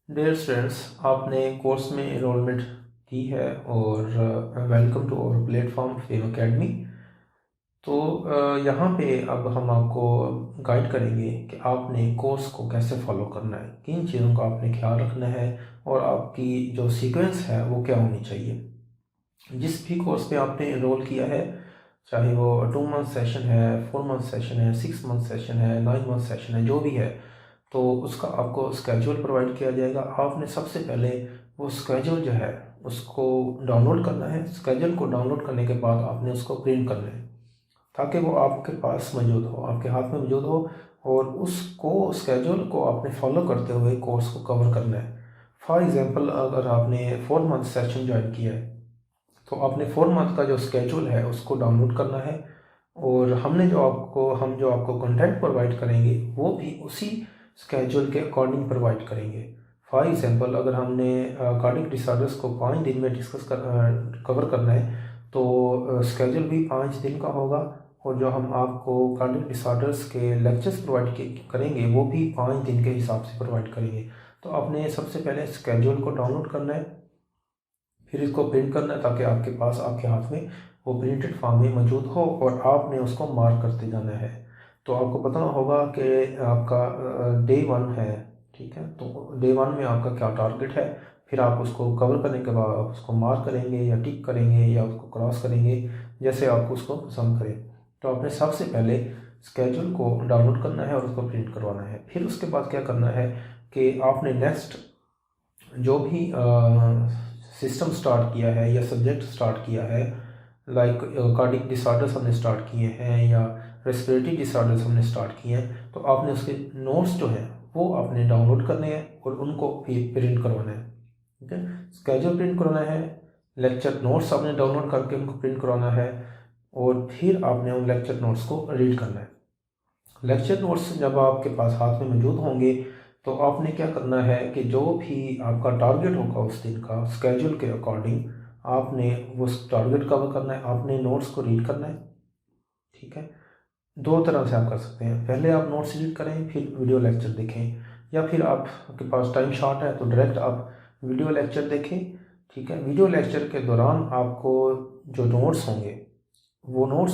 Dear students, आपने course में enrolment की है और welcome to our platform Fame Academy. तो यहाँ पे अब हम आपको गाइड करेंगे कि आपने कोर्स को कैसे फॉलो करना है, किन चीज़ों का आपने ख्याल रखना है और आपकी जो सीक्वेंस है वो क्या होनी चाहिए। जिस भी कोर्स पे आपने एनरोल किया है, चाहे वो 2 मंथ सेशन है, 4 मंथ सेशन है, 6 मंथ सेशन है, 9 मंथ सेशन है, जो भी है, तो उसका आपको स्केड्यूल प्रोवाइड किया जाएगा। आपने सबसे पहले वो स्केड्यूल जो है उसको डाउनलोड करना है। स्केड्यूल को डाउनलोड करने के बाद आपने उसको प्रिंट करना है ताकि वो आपके पास मौजूद हो, आपके हाथ में मौजूद हो, और उसको स्केड्यूल को आपने फॉलो करते हुए कोर्स को कवर करना है। फॉर एग्ज़ाम्पल, अगर आपने 4 मंथ सेशन ज्वाइन किया है तो आपने 4 मंथ का जो स्केड्यूल है उसको डाउनलोड करना है, और हम जो आपको कंटेंट प्रोवाइड करेंगे वो भी उसी स्केड्यूल के अकॉर्डिंग प्रोवाइड करेंगे। फॉर एग्जांपल, अगर हमने कार्डियक डिसऑर्डर्स को 5 दिन में कवर करना है तो स्केड्यूल भी 5 दिन का होगा, और जो हम आपको कार्डियक डिसऑर्डर्स के लेक्चर्स प्रोवाइड करेंगे वो भी 5 दिन के हिसाब से प्रोवाइड करेंगे। तो आपने सबसे पहले स्केड्यूल को डाउनलोड करना है, फिर इसको प्रिंट करना है ताकि आपके पास, आपके हाथ में वो प्रिंटेड फॉर्म में मौजूद हो और आपने उसको मार्क करते जाना है। तो आपको पता होगा कि आपका डे 1 है, ठीक है, तो डे 1 में आपका क्या टारगेट है। फिर आप उसको कवर करने के बाद आप उसको मार्क करेंगे या टिक करेंगे या उसको क्रॉस करेंगे, जैसे आपको उसको पसंद करें। तो आपने सबसे पहले स्केड्यूल को डाउनलोड करना है और उसको प्रिंट करवाना है। फिर उसके बाद क्या करना है कि आपने नेक्स्ट जो भी सिस्टम स्टार्ट किया है या सब्जेक्ट स्टार्ट किया है, लाइक कार्डिक डिसऑर्डर्स हमने स्टार्ट किए हैं या रेस्पिरेटरी डिसऑर्डर्स हमने स्टार्ट किए हैं, तो आपने उसके नोट्स जो हैं वो आपने डाउनलोड करने हैं और उनको फिर प्रिंट करवाना है। ठीक है, स्केड्यूल प्रिंट करवाना है, लेक्चर नोट्स आपने डाउनलोड करके उनको प्रिंट करवाना है, और फिर आपने उन लेक्चर नोट्स को रीड करना है। लेक्चर नोट्स जब आपके पास हाथ में मौजूद होंगे तो आपने क्या करना है कि जो भी आपका टारगेट होगा उस दिन का, स्केड्यूल के अकॉर्डिंग आपने वो टारगेट कवर करना है, आपने नोट्स को रीड करना है। ठीक है, दो तरह से आप कर सकते हैं, पहले आप नोट्स रीड करें फिर वीडियो लेक्चर देखें, या फिर आपके पास टाइम शॉर्ट है तो डायरेक्ट आप वीडियो लेक्चर देखें। ठीक है, वीडियो लेक्चर के दौरान आपको जो नोट्स होंगे वो नोट्स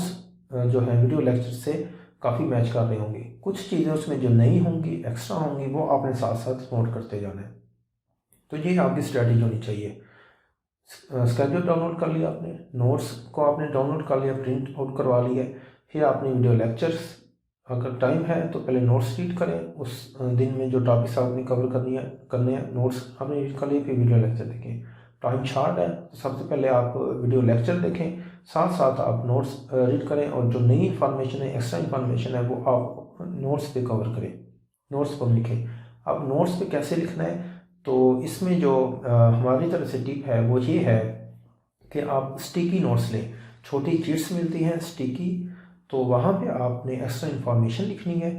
जो है वीडियो लेक्चर से काफ़ी मैच कर रहे होंगे। कुछ चीज़ें उसमें जो नहीं होंगी, एक्स्ट्रा होंगी, वो आपने साथ साथ नोट करते जाना है। तो ये आपकी स्ट्रेटजी होनी चाहिए। स्केड्यूल डाउनलोड कर लिया आपने, नोट्स को आपने डाउनलोड कर लिया, प्रिंट आउट करवा लिया, फिर आपने वीडियो लेक्चर्स, अगर टाइम है तो पहले नोट्स रीड करें, उस दिन में जो टॉपिक्स आपने कवर करने हैं नोट्स आपने रीड कर लिए, फिर वीडियो लेक्चर देखें। टाइम शार्ट है तो सबसे पहले आप वीडियो लेक्चर देखें, साथ साथ आप नोट्स रीड करें, और जो नई इन्फॉर्मेशन है, एक्स्ट्रा इन्फॉर्मेशन है, वो आप नोट्स पे कवर करें, नोट्स पर लिखें। अब नोट्स पे कैसे लिखना है, तो इसमें जो हमारी तरफ से टिप है वो ये है कि आप स्टिकी नोट्स लें। छोटी चिट्स मिलती हैं स्टिकी, तो वहाँ पे आपने एक्स्ट्रा इन्फॉर्मेशन लिखनी है।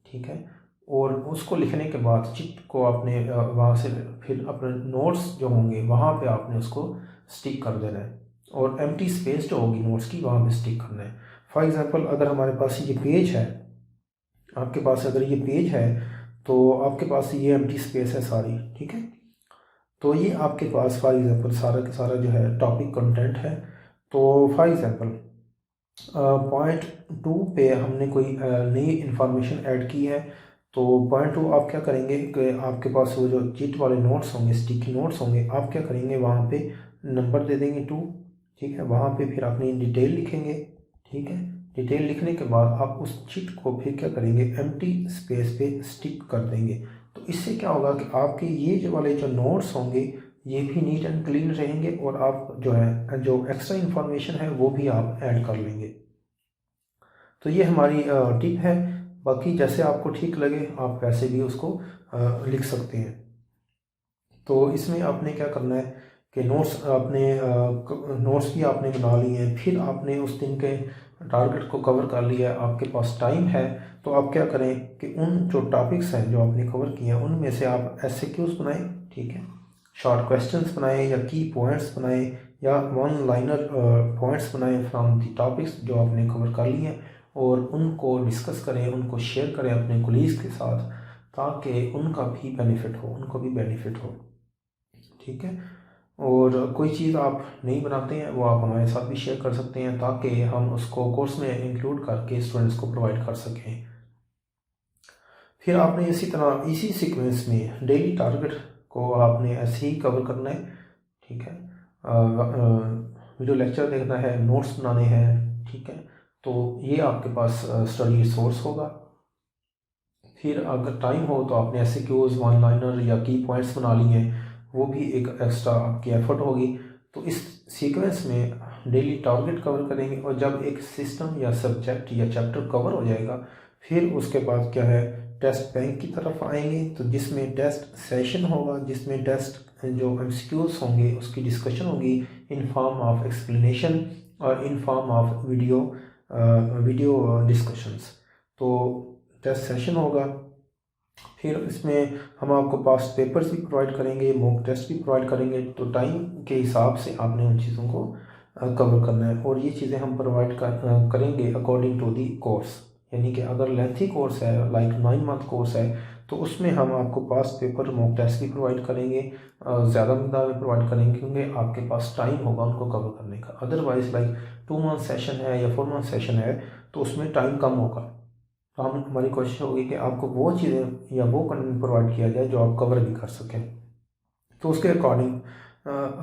ठीक है, और उसको लिखने के बाद चिट को आपने वहाँ से फिर अपने नोट्स जो होंगे वहाँ पे आपने उसको स्टिक कर देना है, और एम्प्टी स्पेस जो होगी नोट्स की वहाँ पे स्टिक करना है। फॉर एग्जांपल, अगर हमारे पास ये पेज है, आपके पास अगर ये पेज है तो आपके पास ये एम्प्टी स्पेस है सारी। ठीक है, तो ये आपके पास फॉर एग्जांपल सारा का सारा जो है टॉपिक कंटेंट है। तो फॉर एग्जांपल पॉइंट 2 पे हमने कोई नई इंफॉर्मेशन ऐड की है, तो पॉइंट 2 आप क्या करेंगे कि आपके पास वो जो चिट वाले नोट्स होंगे, स्टिकी नोट्स होंगे, आप क्या करेंगे वहाँ पे नंबर दे देंगे 2। ठीक है, वहाँ पे फिर अपनी डिटेल लिखेंगे। ठीक है, डिटेल लिखने के बाद आप उस चिट को फिर क्या करेंगे, एम्प्टी स्पेस पे स्टिक कर देंगे। तो इससे क्या होगा कि आपके ये जो वाले जो नोट्स होंगे ये भी नीट एंड क्लीन रहेंगे, और आप जो है जो एक्स्ट्रा इन्फॉर्मेशन है वो भी आप ऐड कर लेंगे। तो ये हमारी टिप है। बाकी जैसे आपको ठीक लगे आप वैसे भी उसको लिख सकते हैं। तो इसमें आपने क्या करना है कि नोट्स भी आपने बना लिए हैं, फिर आपने उस दिन के टारगेट को कवर कर लिया है, आपके पास टाइम है, तो आप क्या करें कि उन जो टॉपिक्स हैं जो आपने कवर किए हैं उनमें से आप एसएक्यूज बनाएं। ठीक है, शॉर्ट क्वेश्चंस बनाएं या की पॉइंट्स बनाएं या वन लाइनर पॉइंट्स बनाएं फ्रॉम दी टॉपिक्स जो आपने कवर कर लिए हैं, और उनको डिस्कस करें, उनको शेयर करें अपने कोलीग्स के साथ, ताकि उनको भी बेनिफिट हो। ठीक है, और कोई चीज़ आप नहीं बनाते हैं वो आप हमारे साथ भी शेयर कर सकते हैं ताकि हम उसको कोर्स में इंक्लूड करके स्टूडेंट्स को प्रोवाइड कर सकें। फिर आपने इसी तरह इसी सीक्वेंस में डेली टारगेट को आपने ऐसे ही कवर करना है। ठीक है, वीडियो लेक्चर देखना है, नोट्स बनाने हैं। ठीक है, तो ये आपके पास स्टडी रिसोर्स होगा। फिर अगर टाइम हो तो आपने एमसीक्यूज, वन लाइनर या की पॉइंट्स बना लिए हैं, वो भी एक एक्स्ट्रा आपकी एफर्ट होगी। तो इस सीक्वेंस में डेली टारगेट कवर करेंगे, और जब एक सिस्टम या सब्जेक्ट या चैप्टर कवर हो जाएगा फिर उसके बाद क्या है, टेस्ट बैंक की तरफ आएंगे। तो जिसमें टेस्ट सेशन होगा, जिसमें टेस्ट जो एमसीक्यूज होंगे उसकी डिस्कशन होगी इन फॉर्म ऑफ एक्सप्लेनेशन और in form of video discussions. तो टेस्ट सेशन होगा। फिर इसमें हम आपको पास्ट पेपर्स भी प्रोवाइड करेंगे, मॉक टेस्ट भी प्रोवाइड करेंगे। तो टाइम के हिसाब से आपने उन चीज़ों को कवर करना है, और ये चीज़ें हम प्रोवाइड करेंगे अकॉर्डिंग टू दी कोर्स। यानी कि अगर लेंथी कोर्स है, लाइक 9 मंथ कोर्स है, तो उसमें हम आपको पास्ट पेपर, मॉक टेस्ट भी प्रोवाइड करेंगे, ज़्यादा मिकदार में प्रोवाइड करेंगे क्योंकि आपके पास टाइम होगा उनको कवर करने का। अदरवाइज़ लाइक 2 मंथ सेशन है या 4 मंथ सेशन है तो उसमें टाइम कम होगा। तो हमारी कोशिश होगी कि आपको वो चीज़ें या वो कंटेंट प्रोवाइड किया जाए जो आप कवर भी कर सकें। तो उसके अकॉर्डिंग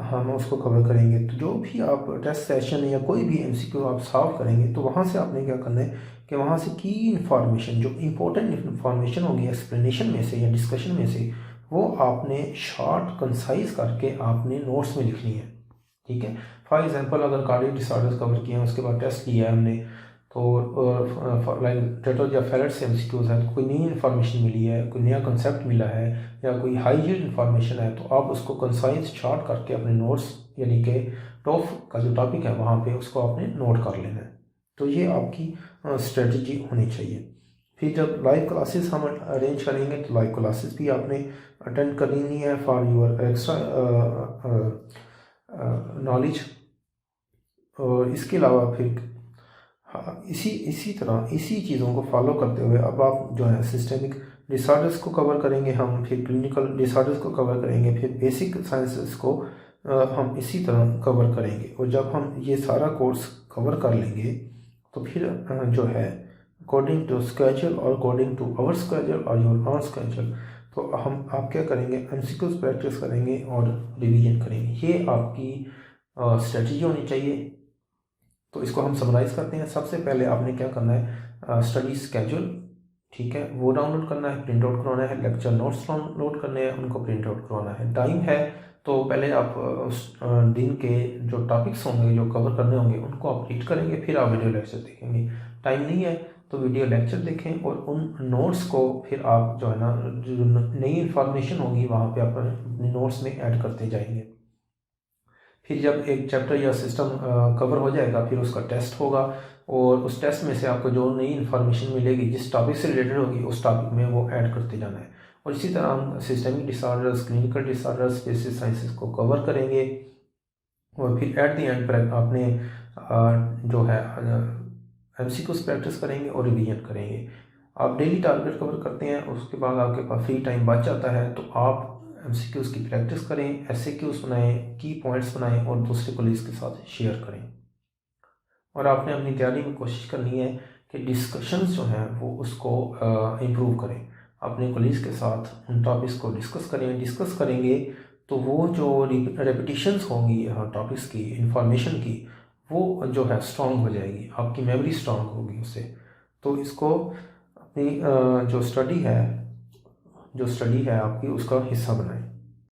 हम उसको कवर करेंगे। तो जो भी आप टेस्ट सेशन या कोई भी एमसीक्यू आप सॉल्व करेंगे तो वहाँ से आपने क्या करना है कि वहाँ से की इन्फॉर्मेशन, जो इम्पोर्टेंट इन्फॉर्मेशन होगी एक्सप्लेनेशन में से या डिस्कशन में से, वो आपने शॉर्ट कंसाइज करके आपने नोट्स में लिखनी है। ठीक है, फॉर एग्जांपल अगर कार्डियक डिसऑर्डर्स कवर किए हैं, उसके बाद टेस्ट लिया है हमने, तो लाइक टेटल या फेलट से एमसीक्यूज है, तो कोई नई इन्फॉर्मेशन मिली है, कोई नया कंसेप्ट मिला है या कोई हाई यील्ड इन्फॉर्मेशन है, तो आप उसको कंसाइज शॉर्ट करके अपने नोट्स, यानी कि टॉप का जो टॉपिक है वहाँ पे उसको आपने नोट कर लेना है। तो ये आपकी स्ट्रेटजी होनी चाहिए। फिर जब लाइव क्लासेस हम अरेंज करेंगे तो लाइव क्लासेस भी आपने अटेंड करनी है फॉर योर एक्स्ट्रा नॉलेज। और इसके अलावा फिर हाँ, इसी तरह इसी चीज़ों को फॉलो करते हुए अब आप जो है सिस्टेमिक डिसऑर्डर्स को कवर करेंगे हम, फिर क्लिनिकल डिसऑर्डर्स को कवर करेंगे, फिर बेसिक साइंसेस को हम इसी तरह कवर करेंगे। और जब हम ये सारा कोर्स कवर कर लेंगे तो फिर जो है अकॉर्डिंग टू स्केड्यूल और अकॉर्डिंग टू आवर स्केड्यूल और योर ऑन स्केड्यूल, तो आप क्या करेंगे, एमसीक्यूज प्रैक्टिस करेंगे और रिवीजन करेंगे। ये आपकी स्ट्रेटजी होनी चाहिए। तो इसको हम समराइज़ करते हैं। सबसे पहले आपने क्या करना है, स्टडी स्केड्यूल, ठीक है, वो डाउनलोड करना है, प्रिंट आउट करवाना है। लेक्चर नोट्स डाउनलोड करने हैं, उनको प्रिंट आउट करवाना है। टाइम है तो पहले आप उस दिन के जो टॉपिक्स होंगे, जो कवर करने होंगे, उनको आप रीड करेंगे, फिर आप वीडियो लेक्चर देखेंगे। टाइम नहीं है तो वीडियो लेक्चर देखें और उन नोट्स को फिर आप जो है ना, जो नई इन्फॉर्मेशन होगी वहाँ पे आप अपने नोट्स में ऐड करते जाएंगे। फिर जब एक चैप्टर या सिस्टम कवर हो जाएगा फिर उसका टेस्ट होगा, और उस टेस्ट में से आपको जो नई इन्फॉर्मेशन मिलेगी, जिस टॉपिक से रिलेटेड होगी, उस टॉपिक में वो ऐड करते जाना है। और इसी तरह हम systemic disorders, clinical disorders, basic sciences को कवर करेंगे। और फिर एट द एंड पर आपने जो है एमसीक्यूज प्रैक्टिस करेंगे और रिवीजन करेंगे। आप डेली टारगेट कवर करते हैं, उसके बाद आपके पास फ्री टाइम बच जाता है तो आप एमसीक्यूज की प्रैक्टिस करें, एसएक्यूज बनाएं, की पॉइंट्स बनाएं और दूसरे कोलीग्स के साथ शेयर करें। और आपने अपनी तैयारी में कोशिश करनी है कि डिस्कशंस जो हैं वो उसको इम्प्रूव करें। अपने कोलीग्स के साथ उन टॉपिक्स को डिस्कस करेंगे तो वो जो रेपिटिशंस होंगी टॉपिक्स की, इंफॉर्मेशन की, वो जो है स्ट्रॉन्ग हो जाएगी, आपकी मेमोरी स्ट्रॉन्ग होगी उससे। तो इसको अपनी जो स्टडी है आपकी, उसका हिस्सा बनाएं।